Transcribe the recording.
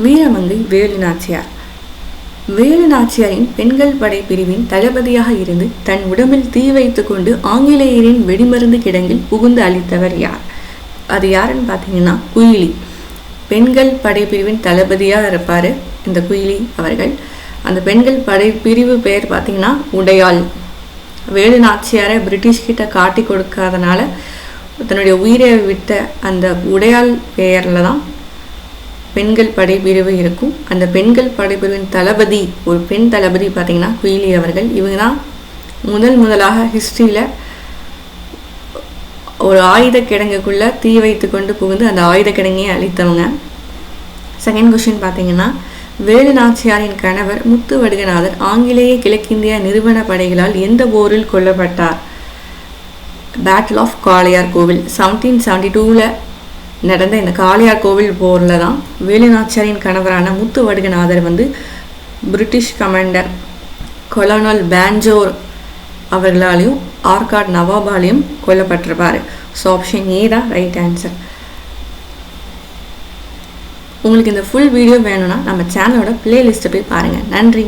வீரமங்கை வேலு நாச்சியார். வேலு நாச்சியாரின் பெண்கள் படை பிரிவின் தளபதியாக இருந்து தன் உடம்பில் தீ வைத்து கொண்டு ஆங்கிலேயரின் வெடிமருந்து கிடங்கில் புகுந்து அளித்தவர் யார்? அது யாருன்னு பார்த்தீங்கன்னா குயிலி. பெண்கள் படை பிரிவின் தளபதியாக இருப்பார் இந்த குயிலி அவர்கள். அந்த பெண்கள் படை பிரிவு பெயர் பார்த்தீங்கன்னா உடையாள். வேலு நாச்சியாரை பிரிட்டிஷ்கிட்ட காட்டி கொடுக்காதனால தன்னுடைய உயிரை விட்ட அந்த உடையாள் பெயரில் தான் பெண்கள் படைப்பிரிவு இருக்கும். அந்த பெண்கள் படைப்பிரிவின் தளபதி, ஒரு பெண் தளபதி பார்த்தீங்கன்னா குயிலி அவர்கள். இவங்க தான் முதலாக ஹிஸ்ட்ரியில் ஒரு ஆயுத கிடங்குக்குள்ளே தீ வைத்து கொண்டு புகுந்து அந்த ஆயுத கிடங்கையை அழித்தவங்க. செகண்ட் கொஸ்டின் பார்த்தீங்கன்னா வேலு நாச்சியாரின் கணவர் முத்துவடுகநாதர் ஆங்கிலேய கிழக்கிந்திய நிறுவன படைகளால் எந்த போரில் கொல்லப்பட்டார்? பேட்டில் ஆஃப் காளையார் கோவில். 1772 நடந்த இந்த காளையார் கோவில் போரில் தான் வேலு நாச்சியாரின் கணவரான Muthuvaduganathar British commander colonel Bonjour அவர்களாலையும் ஆர்காட் நவாபாலையும் கொல்லப்பட்டிருப்பார். ஸோ ஆப்ஷன் ஏ தான் ரைட் ஆன்சர். உங்களுக்கு இந்த ஃபுல் வீடியோ வேணும்னா நம்ம சேனலோட பிளேலிஸ்ட்டை போய் பாருங்கள். நன்றி.